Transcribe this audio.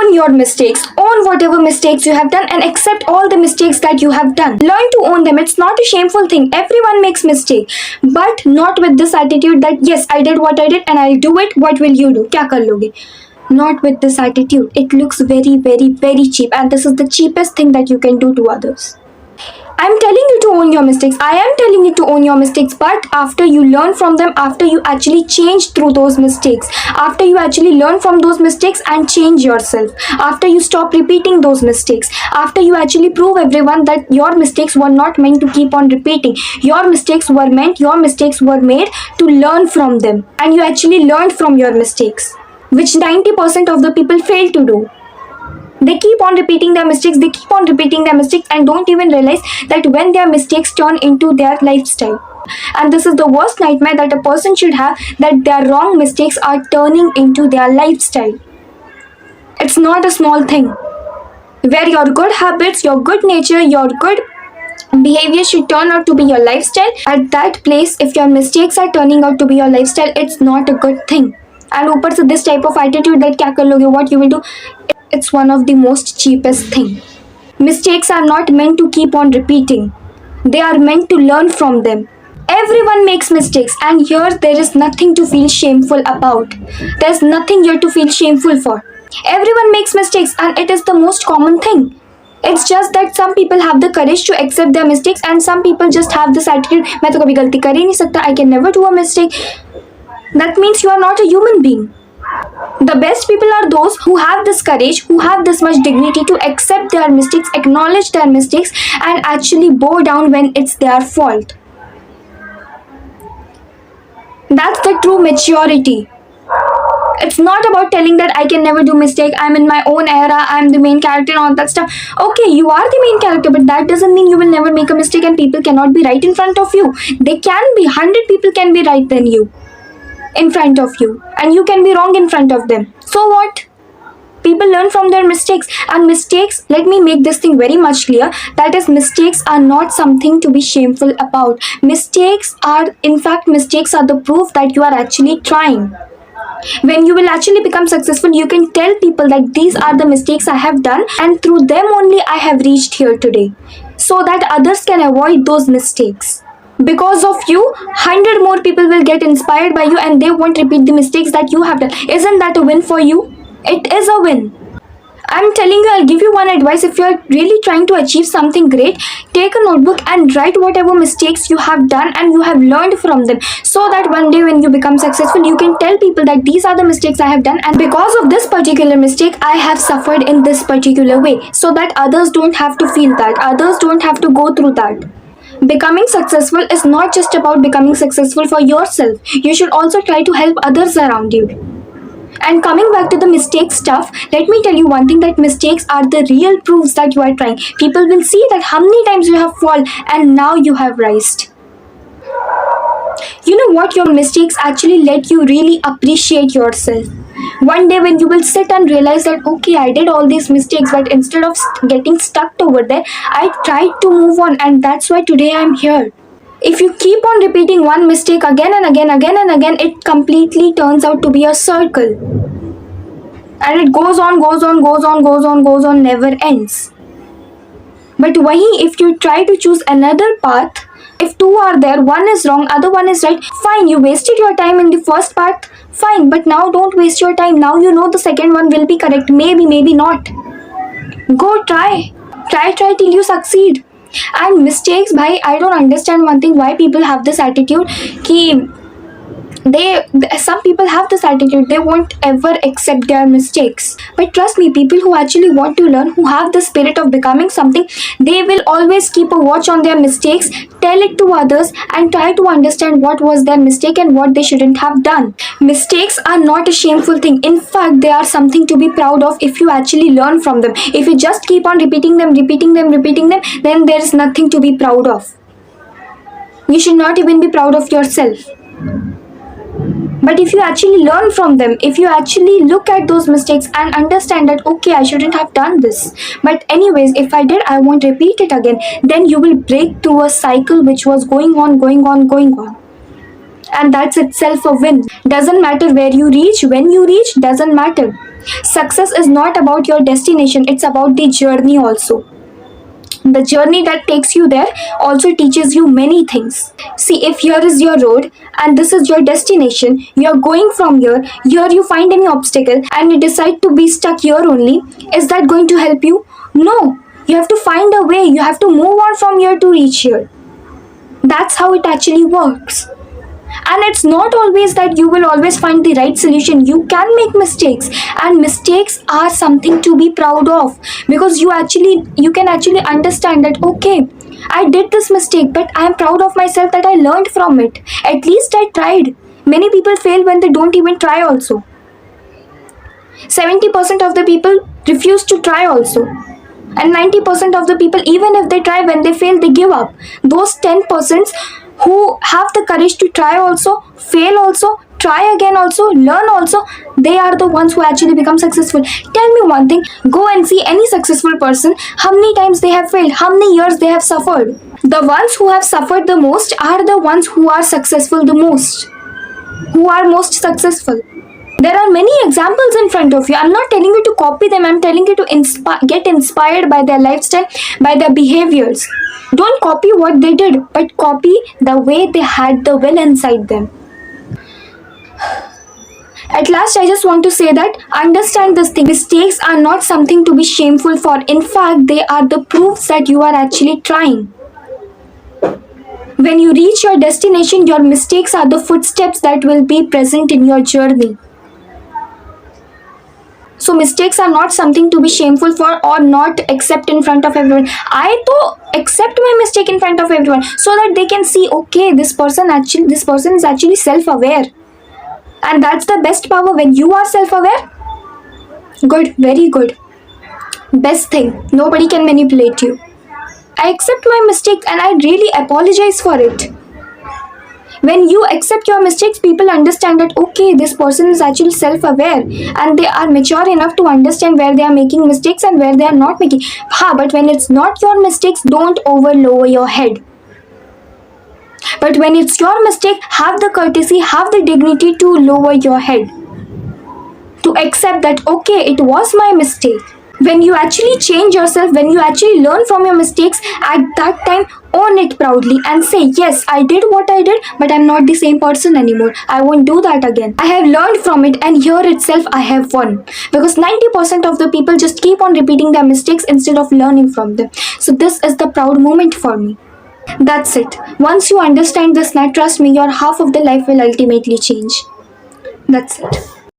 Own your mistakes. Own whatever mistakes you have done and accept all the mistakes that you have done. Learn to own them. It's not a shameful thing. Everyone makes mistake, but not with this attitude that yes, I did what I did and I'll do it. What will you do? क्या कर लोगे? Not with this attitude. It looks very, very, very cheap, and this is the cheapest thing that you can do to others. I'm telling you to own your mistakes. I am telling you to own your mistakes, but after you learn from them, after you actually change through those mistakes, after you actually learn from those mistakes and change yourself, after you stop repeating those mistakes, after you actually prove everyone that your mistakes were not meant to keep on repeating, your mistakes were made to learn from them, and you actually learned from your mistakes, which 90% of the people fail to do. They keep on repeating their mistakes, and don't even realize that when their mistakes turn into their lifestyle. And this is the worst nightmare that a person should have, that their wrong mistakes are turning into their lifestyle. It's not a small thing. Where your good habits, your good nature, your good behavior should turn out to be your lifestyle, at that place, if your mistakes are turning out to be your lifestyle, it's not a good thing. And ऊपर से this type of attitude that क्या कर लोगे, what you will do, it's one of the most cheapest thing. Mistakes are not meant to keep on repeating. They are meant to learn from them. Everyone makes mistakes, and here there is nothing to feel shameful about. There's nothing here to feel shameful for. Everyone makes mistakes, and it is the most common thing. It's just that some people have the courage to accept their mistakes, and some people just have this attitude, मैं तो कभी गलती कर ही नहीं सकता, I can never do a mistake. That means you are not a human being. The best people are those who have this courage, who have this much dignity to accept their mistakes, acknowledge their mistakes, and actually bow down when it's their fault. That's the true maturity. It's not about telling that I can never do mistake, I'm in my own era, I'm the main character and all that stuff. Okay, you are the main character, but that doesn't mean you will never make a mistake and people cannot be right in front of you. They can be, 100 people can be right than you in front of you, and you can be wrong in front of them. So what? People learn from their mistakes, and mistakes, let me make this thing very much clear, that is, mistakes are not something to be shameful about. Mistakes are the proof that you are actually trying. When you will actually become successful, you can tell people that these are the mistakes I have done, and through them only I have reached here today, so that others can avoid those mistakes. Because of you, 100 more people will get inspired by you, and they won't repeat the mistakes that you have done. Isn't that a win for you? It is a win. I'm telling you, I'll give you one advice. If you're really trying to achieve something great, take a notebook and write whatever mistakes you have done and you have learned from them, so that one day when you become successful, you can tell people that these are the mistakes I have done, and because of this particular mistake, I have suffered in this particular way, so that others don't have to feel that, others don't have to go through that. Becoming successful is not just about becoming successful for yourself. You should also try to help others around you. And coming back to the mistake stuff, let me tell you one thing, that mistakes are the real proofs that you are trying. People will see that how many times you have fallen and now you have rised. You know what? Your mistakes actually let you really appreciate yourself. One day when you will sit and realize that, okay, I did all these mistakes, but instead of getting stuck over there, I tried to move on, and that's why today I'm here. If you keep on repeating one mistake again and again, it completely turns out to be a circle. And it goes on, never ends. But if you try to choose another path, if two are there, one is wrong, other one is right, fine, you wasted your time in the first path, fine, but now don't waste your time. Now you know the second one will be correct, maybe not. Go try till you succeed. And mistakes, bhai, I don't understand one thing, why people have this attitude ki some people have this attitude, they won't ever accept their mistakes. But trust me, people who actually want to learn, who have the spirit of becoming something, they will always keep a watch on their mistakes, tell it to others, and try to understand what was their mistake and what they shouldn't have done. Mistakes are not a shameful thing. In fact, they are something to be proud of if you actually learn from them. If you just keep on repeating them, then there is nothing to be proud of. You should not even be proud of yourself. But if you actually learn from them, if you actually look at those mistakes and understand that, okay, I shouldn't have done this, but anyways, if I did, I won't repeat it again, then you will break through a cycle which was going on. And that's itself a win. Doesn't matter where you reach, when you reach, doesn't matter. Success is not about your destination, it's about the journey also. The journey that takes you there also teaches you many things. See, if here is your road and this is your destination, you're going from here you find any obstacle and you decide to be stuck here only, is that going to help you? No. You have to find a way, you have to move on from here to reach here. That's how it actually works. And it's not always that you will always find the right solution. You can make mistakes, and mistakes are something to be proud of, because you can actually understand that, okay, I did this mistake, but I am proud of myself that I learned from it. At least I tried. Many people fail when they don't even try also. 70% of the people refuse to try also, and 90% of the people, even if they try, when they fail, they give up. Those 10% who have the courage to try also, fail also, try again also, learn also, they are the ones who actually become successful. Tell me one thing, go and see any successful person, how many times they have failed, how many years they have suffered. The ones who have suffered the most are the ones who are successful the most, who are most successful. There are many examples in front of you. I'm not telling you to copy them. I'm telling you to get inspired by their lifestyle, by their behaviors. Don't copy what they did, but copy the way they had the will inside them. At last, I just want to say that understand this thing. Mistakes are not something to be shameful for. In fact, they are the proofs that you are actually trying. When you reach your destination, your mistakes are the footsteps that will be present in your journey. So mistakes are not something to be shameful for or not accept in front of everyone. I to accept my mistake in front of everyone so that they can see, okay, this person is actually self-aware. And that's the best power, when you are self-aware. Good, very good. Best thing. Nobody can manipulate you. I accept my mistake and I really apologize for it. When you accept your mistakes, people understand that, okay, this person is actually self-aware and they are mature enough to understand where they are making mistakes and where they are not making. But when it's not your mistakes, don't lower your head. But when it's your mistake, have the courtesy, have the dignity to lower your head. To accept that, okay, it was my mistake. When you actually change yourself, when you actually learn from your mistakes, at that time, own it proudly and say, yes, I did what I did, but I'm not the same person anymore. I won't do that again. I have learned from it, and here itself I have won. Because 90% of the people just keep on repeating their mistakes instead of learning from them. So this is the proud moment for me. That's it. Once you understand this, now trust me, your half of the life will ultimately change. That's it.